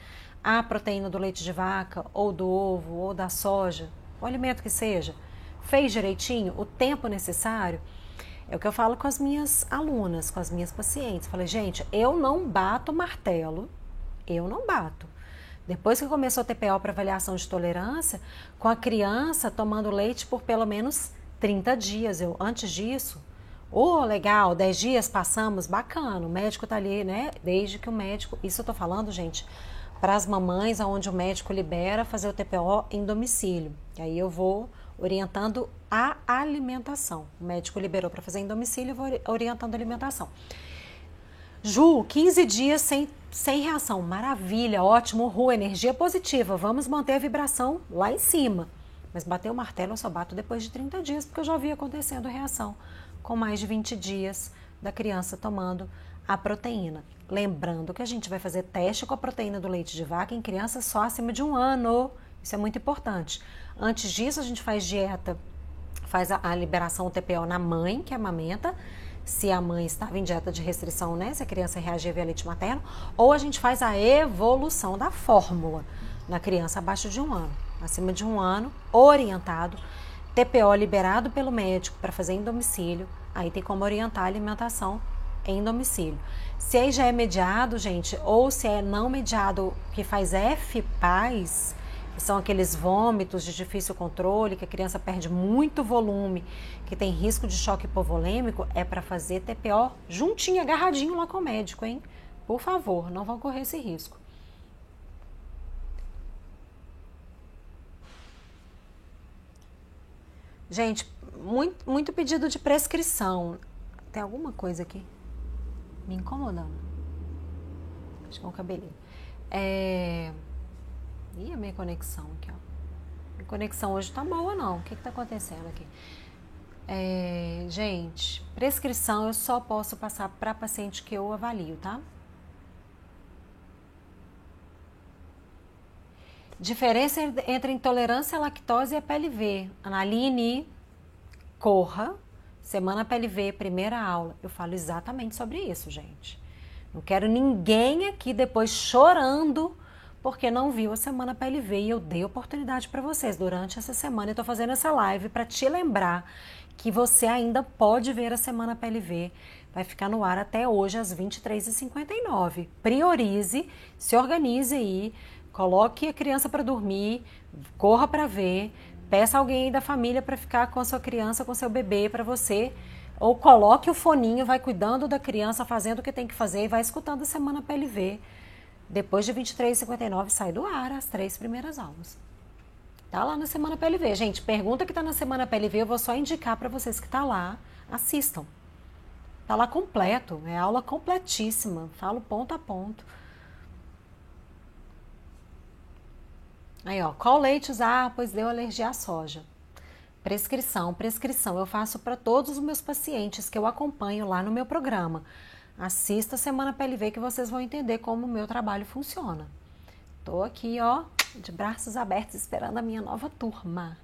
Speaker 1: à proteína do leite de vaca, ou do ovo, ou da soja, o alimento que seja. Fez direitinho, o tempo necessário? É o que eu falo com as minhas alunas, com as minhas pacientes. Falei, gente, eu não bato martelo, eu não bato. Depois que começou a TPO para avaliação de tolerância, com a criança tomando leite por pelo menos 30 dias. Antes disso, legal, 10 dias passamos, bacana, o médico tá ali, Desde que o médico, isso eu tô falando, gente, para as mamães, onde o médico libera fazer o TPO em domicílio. E aí eu vou orientando a alimentação. O médico liberou para fazer em domicílio, eu vou orientando a alimentação. Ju, 15 dias sem reação. Maravilha, ótimo, Ru, energia positiva. Vamos manter a vibração lá em cima. Mas bater o martelo eu só bato depois de 30 dias, porque eu já vi acontecendo a reação com mais de 20 dias da criança tomando a proteína. Lembrando que a gente vai fazer teste com a proteína do leite de vaca em crianças só acima de 1 ano. Isso é muito importante. Antes disso, a gente faz dieta, faz a liberação, o TPO na mãe, que amamenta, se a mãe estava em dieta de restrição, se a criança reagir via leite materno, ou a gente faz a evolução da fórmula na criança abaixo de 1 ano. Acima de 1 ano, orientado, TPO liberado pelo médico para fazer em domicílio, aí tem como orientar a alimentação em domicílio. Se aí já é mediado, gente, ou se é não mediado, que faz FPAS, que são aqueles vômitos de difícil controle, que a criança perde muito volume, que tem risco de choque hipovolêmico, é para fazer TPO juntinho, agarradinho lá com o médico, hein? Por favor, não vão correr esse risco. Gente, muito pedido de prescrição. Tem alguma coisa aqui me incomodando. Acho que é um cabelinho. Ih, a minha conexão aqui, ó. Minha conexão hoje tá boa, não. O que tá acontecendo aqui? Gente, prescrição eu só posso passar para paciente que eu avalio, tá? Diferença entre intolerância à lactose e a PLV. Analine, corra, semana PLV, primeira aula. Eu falo exatamente sobre isso, gente. Não quero ninguém aqui depois chorando porque não viu a semana PLV, e eu dei oportunidade para vocês durante essa semana. Eu tô fazendo essa live para te lembrar que você ainda pode ver a semana PLV. Vai ficar no ar até hoje às 23h59. Priorize, se organize aí, coloque a criança para dormir, corra para ver, peça alguém da família para ficar com a sua criança, com seu bebê para você, ou coloque o foninho, vai cuidando da criança, fazendo o que tem que fazer e vai escutando a semana PLV. Depois de 23h59 sai do ar as 3 primeiras aulas. Tá lá na semana PLV. Gente, pergunta que tá na semana PLV, eu vou só indicar para vocês que tá lá, assistam. Tá lá completo, é aula completíssima, falo ponto a ponto. Aí, ó, qual leite usar? Pois deu alergia à soja. Prescrição, eu faço para todos os meus pacientes que eu acompanho lá no meu programa. Assista a semana PLV que vocês vão entender como o meu trabalho funciona. Tô aqui, ó, de braços abertos esperando a minha nova turma.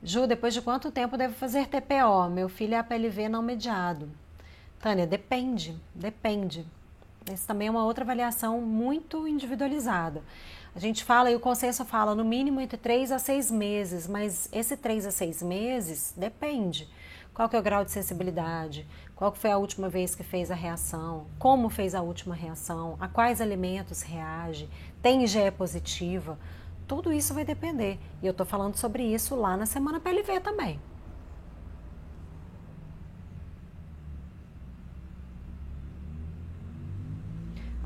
Speaker 1: Ju, depois de quanto tempo devo fazer TPO? Meu filho é APLV não mediado. Tânia, depende. Essa também é uma outra avaliação muito individualizada. A gente fala, e o consenso fala, no mínimo entre 3 a 6 meses, mas esse 3 a 6 meses depende. Qual que é o grau de sensibilidade? Qual que foi a última vez que fez a reação? Como fez a última reação? A quais alimentos reage? Tem IgE positiva? Tudo isso vai depender. E eu tô falando sobre isso lá na semana PLV também.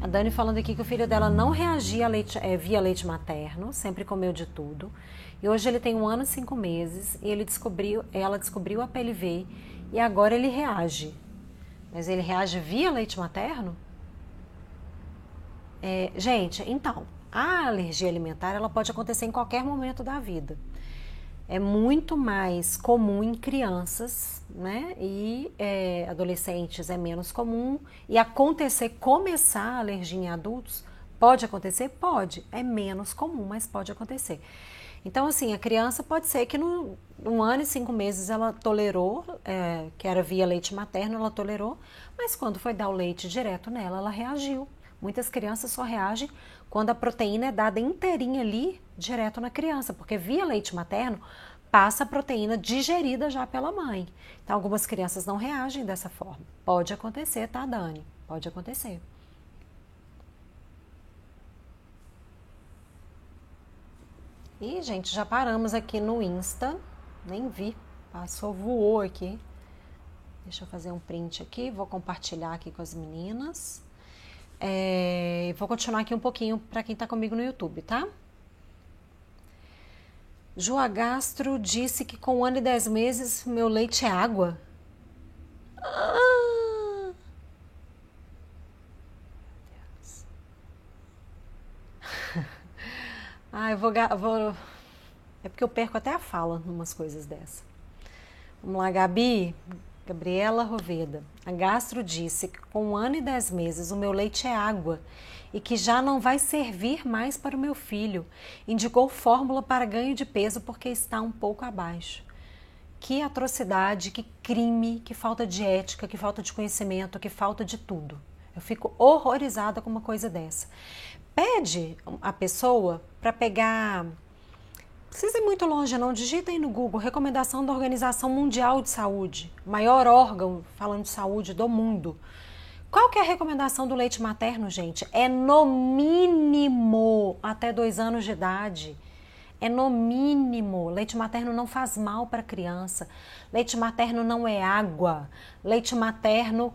Speaker 1: A Dani falando aqui que o filho dela não reagia via leite materno, sempre comeu de tudo. E hoje ele tem 1 ano e 5 meses e ela descobriu a PLV e agora ele reage. Mas ele reage via leite materno? Gente, então, a alergia alimentar ela pode acontecer em qualquer momento da vida. É muito mais comum em crianças, né? E adolescentes é menos comum. E começar a alergia em adultos, pode acontecer? Pode. É menos comum, mas pode acontecer. Então, assim, a criança pode ser que no 1 ano e 5 meses ela tolerou, que era via leite materno, ela tolerou, mas quando foi dar o leite direto nela, ela reagiu. Muitas crianças só reagem quando a proteína é dada inteirinha ali, direto na criança, porque via leite materno passa a proteína digerida já pela mãe. Então, algumas crianças não reagem dessa forma. Pode acontecer, tá, Dani? Pode acontecer. E, gente, já paramos aqui no Insta, nem vi, passou, voou aqui. Deixa eu fazer um print aqui, vou compartilhar aqui com as meninas. Vou continuar aqui um pouquinho para quem está comigo no YouTube, tá? Joa Gastro disse que com 1 ano e 10 meses meu leite é água. Ah! Eu vou. É porque eu perco até a fala em umas coisas dessa. Vamos lá, Gabi. Gabriela Roveda. A Gastro disse que com 1 ano e 10 meses o meu leite é água e que já não vai servir mais para o meu filho. Indicou fórmula para ganho de peso porque está um pouco abaixo. Que atrocidade, que crime, que falta de ética, que falta de conhecimento, que falta de tudo. Eu fico horrorizada com uma coisa dessa. Pede a pessoa para pegar... Precisa ir muito longe, não. Digita aí no Google, recomendação da Organização Mundial de Saúde, maior órgão falando de saúde do mundo. Qual que é a recomendação do leite materno, gente? É no mínimo até 2 anos de idade. É no mínimo. Leite materno não faz mal para a criança. Leite materno não é água. Leite materno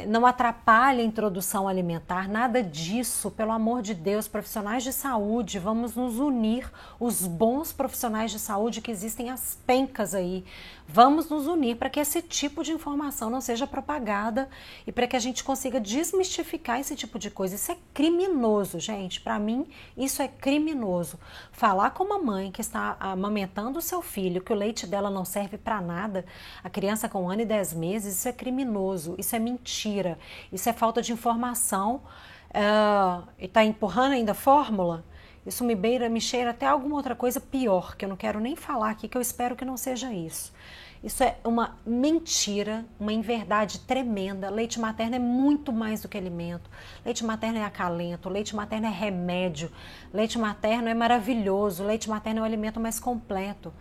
Speaker 1: não atrapalha a introdução alimentar, nada disso, pelo amor de Deus, profissionais de saúde, vamos nos unir, os bons profissionais de saúde que existem às pencas aí, vamos nos unir para que esse tipo de informação não seja propagada e para que a gente consiga desmistificar esse tipo de coisa. Isso é criminoso, gente, para mim isso é criminoso. Falar com uma mãe que está amamentando o seu filho, que o leite dela não serve para nada, a criança com 1 ano e 10 meses, isso é criminoso, isso é mentira, isso é falta de informação, e está empurrando ainda a fórmula, isso me cheira até alguma outra coisa pior, que eu não quero nem falar aqui, que eu espero que não seja isso. Isso é uma mentira, uma inverdade tremenda. Leite materno é muito mais do que alimento. Leite materno é acalento, leite materno é remédio, leite materno é maravilhoso, leite materno é o alimento mais completo.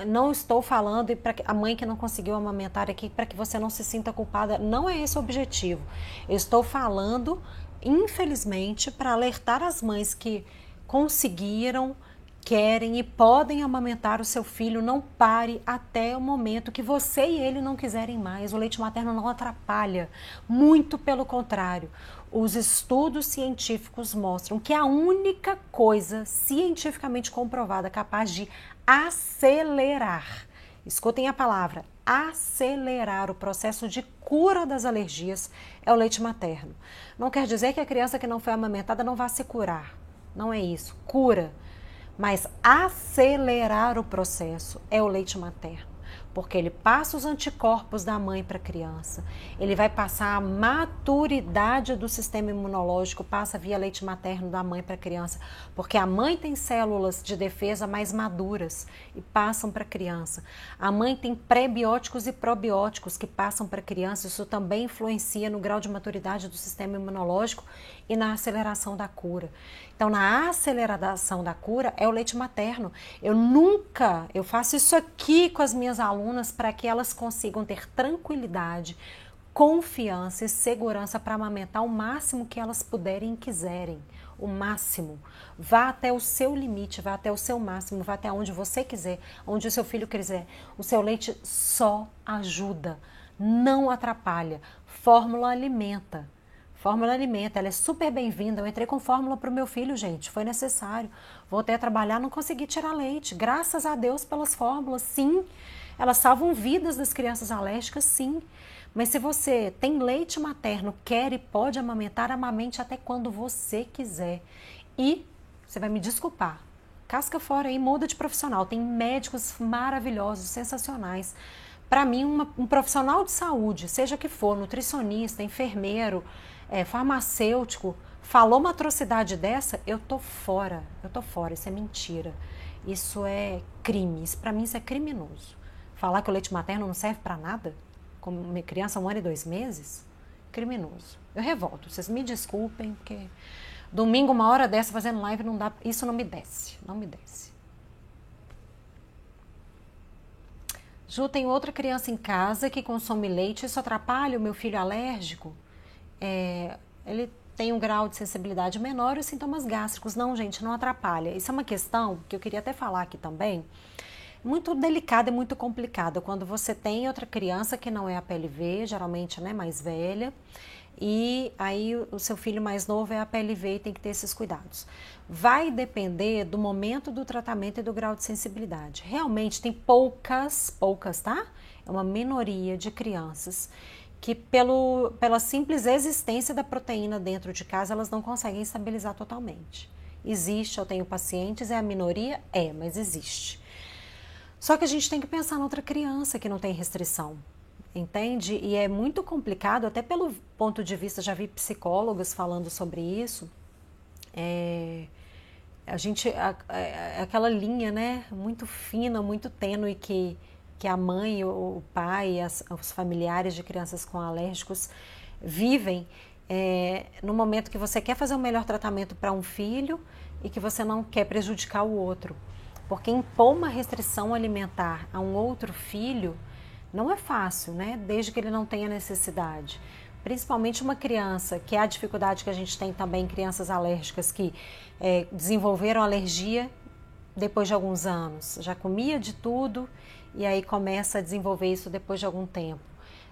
Speaker 1: Não estou falando, e para a mãe que não conseguiu amamentar aqui, para que você não se sinta culpada, não é esse o objetivo. Eu estou falando, infelizmente, para alertar as mães que conseguiram, querem e podem amamentar o seu filho. Não pare até o momento que você e ele não quiserem mais. O leite materno não atrapalha, muito pelo contrário. Os estudos científicos mostram que a única coisa cientificamente comprovada capaz de acelerar, escutem a palavra, acelerar o processo de cura das alergias é o leite materno. Não quer dizer que a criança que não foi amamentada não vá se curar, não é isso, cura, mas acelerar o processo é o leite materno. Porque ele passa os anticorpos da mãe para a criança, ele vai passar a maturidade do sistema imunológico, passa via leite materno da mãe para a criança, porque a mãe tem células de defesa mais maduras e passam para a criança. A mãe tem pré-bióticos e probióticos que passam para a criança, isso também influencia no grau de maturidade do sistema imunológico e na aceleração da cura. Então, na aceleração da cura é o leite materno. Eu faço isso aqui com as minhas alunas para que elas consigam ter tranquilidade, confiança e segurança para amamentar o máximo que elas puderem e quiserem. O máximo. Vá até o seu limite, vá até o seu máximo, vá até onde você quiser, onde o seu filho quiser. O seu leite só ajuda, não atrapalha. Fórmula alimenta. Fórmula alimenta, ela é super bem-vinda. Eu entrei com fórmula para o meu filho, gente, foi necessário. Voltei a trabalhar, não consegui tirar leite. Graças a Deus pelas fórmulas, sim. Elas salvam vidas das crianças alérgicas, sim. Mas se você tem leite materno, quer e pode amamentar, amamente até quando você quiser. E você vai me desculpar, casca fora aí, muda de profissional. Tem médicos maravilhosos, sensacionais. Para mim, um profissional de saúde, seja que for, nutricionista, enfermeiro, farmacêutico, falou uma atrocidade dessa, eu tô fora, isso é mentira. Isso é crime, para mim isso é criminoso. Falar que o leite materno não serve para nada, como minha criança 1 ano e 2 meses, criminoso. Eu revolto, vocês me desculpem, porque domingo, 1 hora dessa, fazendo live, não dá, isso não me desce, não me desce. Ju, tem outra criança em casa que consome leite, isso atrapalha o meu filho alérgico? Ele tem um grau de sensibilidade menor e os sintomas gástricos. Não, gente, não atrapalha. Isso é uma questão que eu queria até falar aqui também, muito delicada e muito complicada. Quando você tem outra criança que não é a PLV, geralmente, né, mais velha, e aí o seu filho mais novo é a PLV e tem que ter esses cuidados. Vai depender do momento do tratamento e do grau de sensibilidade. Realmente tem poucas, tá? É uma minoria de crianças que pela simples existência da proteína dentro de casa, elas não conseguem estabilizar totalmente. Existe, eu tenho pacientes, é a minoria? É, mas existe. Só que a gente tem que pensar na outra criança que não tem restrição. Entende? E é muito complicado, até pelo ponto de vista, já vi psicólogos falando sobre isso. Aquela linha, né, muito fina, muito tênue que a mãe, o pai, os familiares de crianças com alérgicos vivem no momento que você quer fazer o melhor tratamento para um filho e que você não quer prejudicar o outro. Porque impor uma restrição alimentar a um outro filho não é fácil, né? Desde que ele não tenha necessidade. Principalmente uma criança, que é a dificuldade que a gente tem também, crianças alérgicas que desenvolveram alergia depois de alguns anos. Já comia de tudo e aí começa a desenvolver isso depois de algum tempo.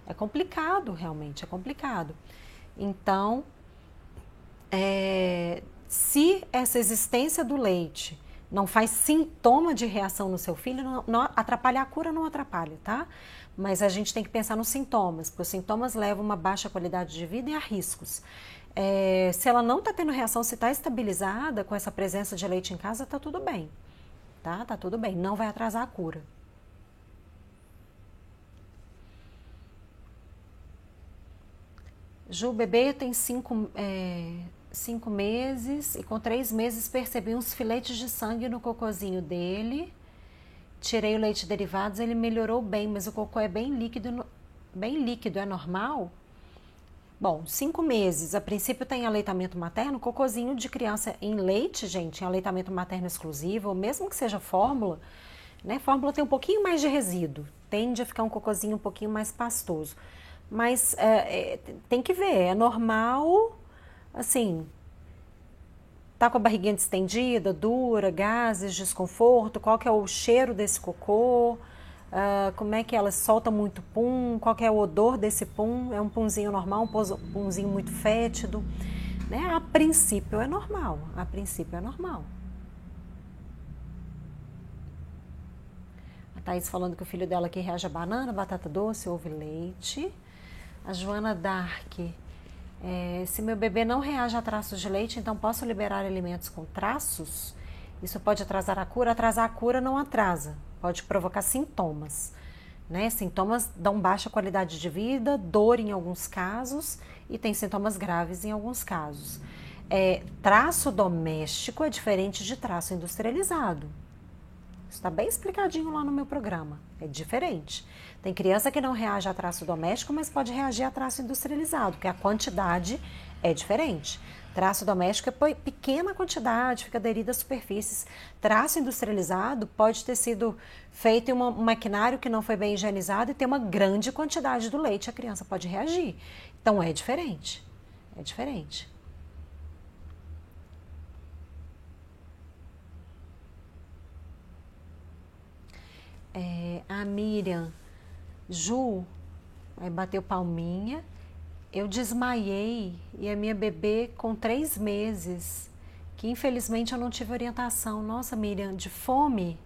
Speaker 1: É complicado, realmente, é complicado. Então, se essa existência do leite não faz sintoma de reação no seu filho, não atrapalha a cura, não atrapalha, tá? Mas a gente tem que pensar nos sintomas, porque os sintomas levam a uma baixa qualidade de vida e a riscos. Se ela não está tendo reação, se está estabilizada com essa presença de leite em casa, tá tudo bem, tá? Tá tudo bem, não vai atrasar a cura. Ju, o bebê tem 5 meses e com 3 meses percebi uns filetes de sangue no cocôzinho dele. Tirei o leite derivados, ele melhorou bem, mas o cocô é bem líquido, é normal? Bom, 5 meses, a princípio tem aleitamento materno, cocôzinho de criança em leite, gente, em aleitamento materno exclusivo, ou mesmo que seja fórmula, né? Fórmula tem um pouquinho mais de resíduo, tende a ficar um cocôzinho um pouquinho mais pastoso. Mas tem que ver, é normal, assim, tá com a barriguinha distendida, dura, gases, desconforto, qual que é o cheiro desse cocô, como é que ela solta muito pum, qual que é o odor desse pum, é um punzinho normal, um punzinho muito fétido, né? A princípio é normal, A Thaís falando que o filho dela aqui reage a banana, batata doce, ovo e leite. A Joana Dark, se meu bebê não reage a traços de leite, então posso liberar alimentos com traços? Isso pode atrasar a cura? Atrasar a cura não atrasa, pode provocar sintomas, né? Sintomas dão baixa qualidade de vida, dor em alguns casos e tem sintomas graves em alguns casos. Traço doméstico é diferente de traço industrializado. Isso está bem explicadinho lá no meu programa. É diferente. Tem criança que não reage a traço doméstico, mas pode reagir a traço industrializado, porque a quantidade é diferente. Traço doméstico é pequena quantidade, fica aderida às superfícies. Traço industrializado pode ter sido feito em um maquinário que não foi bem higienizado e ter uma grande quantidade do leite, a criança pode reagir. Então é diferente. É diferente. A Miriam, Ju, aí bateu palminha. eu desmaiei e a minha bebê com 3 meses, que infelizmente eu não tive orientação. Nossa, Miriam, de fome?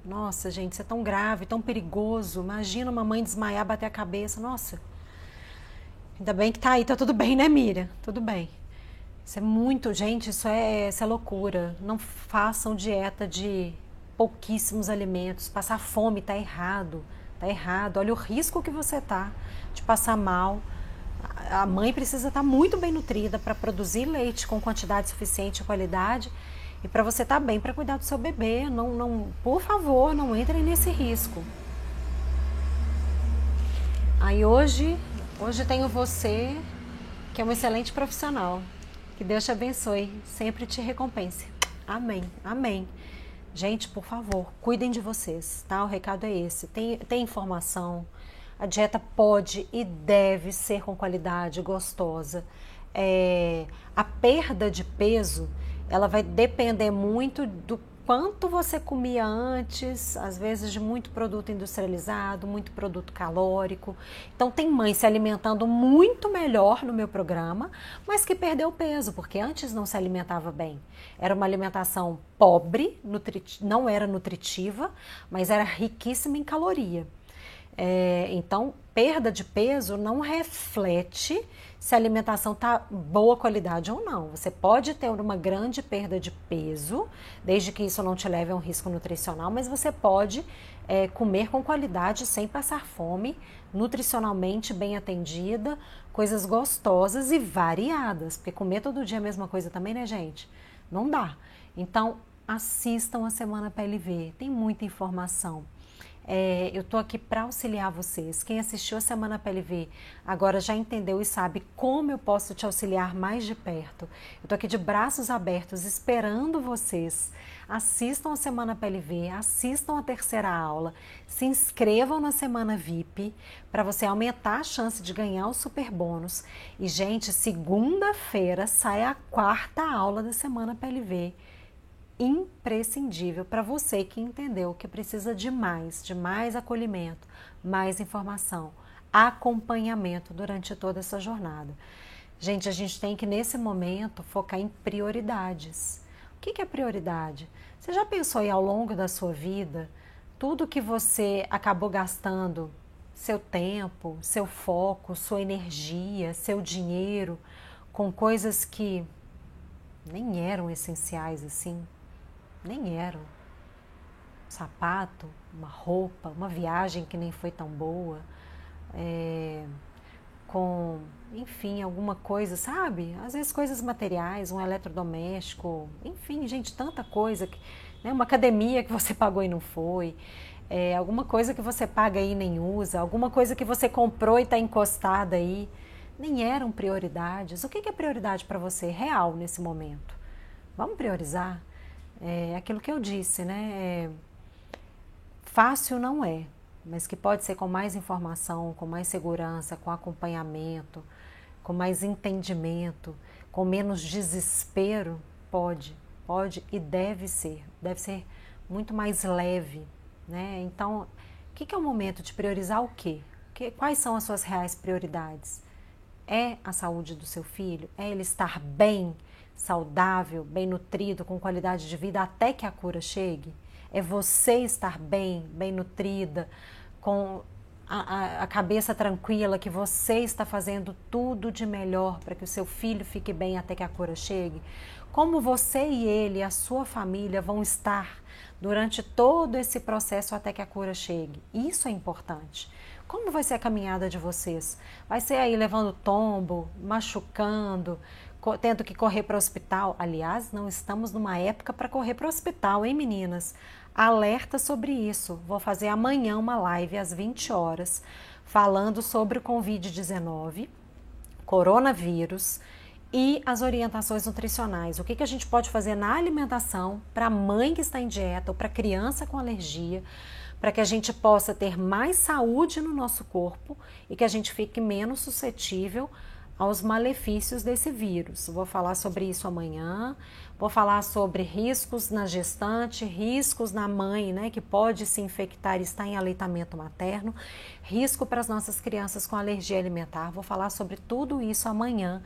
Speaker 1: Nossa, gente, isso é tão grave, tão perigoso. Imagina uma mãe desmaiar, bater a cabeça. Nossa, ainda bem que tá aí, tá tudo bem, né, Miriam? Tudo bem. Isso é muito, gente, isso é loucura. Não façam dieta de pouquíssimos alimentos. Passar fome tá errado, tá errado. Olha o risco que você tá de passar mal. A mãe precisa estar muito bem nutrida para produzir leite com quantidade suficiente e qualidade e para você estar bem para cuidar do seu bebê. Não, por favor, não entrem nesse risco. Aí hoje tenho você, que é um excelente profissional. Que Deus te abençoe, sempre te recompense. Amém, amém. Gente, por favor, cuidem de vocês, tá? O recado é esse. Tem informação. A dieta pode e deve ser com qualidade, gostosa. A perda de peso, ela vai depender muito do quanto você comia antes, às vezes de muito produto industrializado, muito produto calórico. Então tem mãe se alimentando muito melhor no meu programa, mas que perdeu peso, porque antes não se alimentava bem. Era uma alimentação pobre, não era nutritiva, mas era riquíssima em caloria. Então, perda de peso não reflete se a alimentação está boa qualidade ou não. Você pode ter uma grande perda de peso, desde que isso não te leve a um risco nutricional, mas você pode comer com qualidade sem passar fome, nutricionalmente bem atendida, coisas gostosas e variadas, porque comer todo dia a mesma coisa também, né, gente? Não dá. Então, assistam a Semana PLV, tem muita informação. Eu estou aqui para auxiliar vocês. Quem assistiu a Semana PLV agora já entendeu e sabe como eu posso te auxiliar mais de perto. Eu estou aqui de braços abertos esperando vocês. Assistam a Semana PLV, assistam a terceira aula, se inscrevam na Semana VIP para você aumentar a chance de ganhar o super bônus. E, gente, segunda-feira sai a 4ª aula da Semana PLV. Imprescindível para você que entendeu que precisa de mais acolhimento, mais informação, acompanhamento durante toda essa jornada. Gente, a gente tem que nesse momento focar em prioridades. O que é prioridade? Você já pensou aí ao longo da sua vida, tudo que você acabou gastando, seu tempo, seu foco, sua energia, seu dinheiro, com coisas que nem eram essenciais assim? Nem eram. Um sapato, uma roupa, uma viagem que nem foi tão boa, enfim, alguma coisa, sabe? Às vezes coisas materiais, um eletrodoméstico, enfim, gente, tanta coisa, né? Uma academia que você pagou e não foi, alguma coisa que você paga e nem usa, alguma coisa que você comprou e está encostada aí, nem eram prioridades. O que é prioridade para você real nesse momento? Vamos priorizar? Aquilo que eu disse, né? Fácil não é, mas que pode ser com mais informação, com mais segurança, com acompanhamento, com mais entendimento, com menos desespero, pode e deve ser muito mais leve, né? Então, o que é o momento de priorizar o quê? Quais são as suas reais prioridades? É a saúde do seu filho? É ele estar bem, saudável, bem nutrido, com qualidade de vida até que a cura chegue? É você estar bem nutrida, com a cabeça tranquila, que você está fazendo tudo de melhor para que o seu filho fique bem até que a cura chegue? Como você e ele, a sua família, vão estar durante todo esse processo até que a cura chegue? Isso é importante. Como vai ser a caminhada de vocês? Vai ser aí levando tombo, machucando, tendo que correr para o hospital? Aliás, não estamos numa época para correr para o hospital, hein, meninas? Alerta sobre isso. Vou fazer amanhã uma live às 20 horas, falando sobre o Covid-19, coronavírus e as orientações nutricionais. O que a gente pode fazer na alimentação para a mãe que está em dieta ou para a criança com alergia, para que a gente possa ter mais saúde no nosso corpo e que a gente fique menos suscetível aos malefícios desse vírus. Vou falar sobre isso amanhã, vou falar sobre riscos na gestante, riscos na mãe, né, que pode se infectar e estar em aleitamento materno, risco para as nossas crianças com alergia alimentar. Vou falar sobre tudo isso amanhã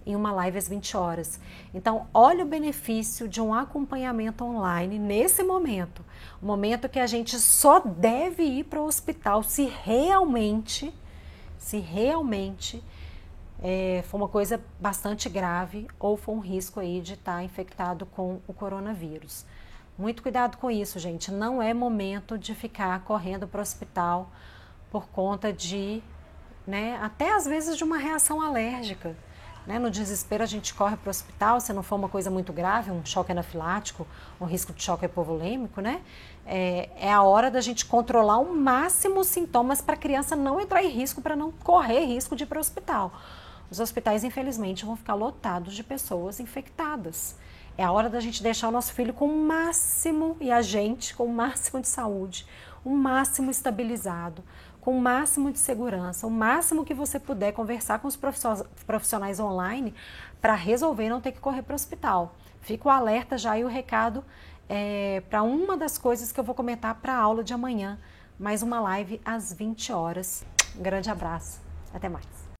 Speaker 1: em uma live às 20 horas. Então, olha o benefício de um acompanhamento online nesse momento. O momento que a gente só deve ir para o hospital se realmente for uma coisa bastante grave ou for um risco aí de estar infectado com o coronavírus. Muito cuidado com isso, gente. Não é momento de ficar correndo para o hospital por conta de, né, até às vezes de uma reação alérgica. Né? No desespero a gente corre para o hospital, se não for uma coisa muito grave, um choque anafilático, um risco de choque hipovolêmico, né? É a hora da gente controlar ao máximo os sintomas para a criança não entrar em risco, para não correr risco de ir para o hospital. Os hospitais, infelizmente, vão ficar lotados de pessoas infectadas. É a hora da gente deixar o nosso filho com o máximo, e a gente com o máximo de saúde, o máximo estabilizado, com o máximo de segurança, o máximo que você puder conversar com os profissionais online para resolver e não ter que correr para o hospital. Fica o alerta já e o recado para uma das coisas que eu vou comentar para a aula de amanhã, mais uma live às 20 horas. Um grande abraço, até mais.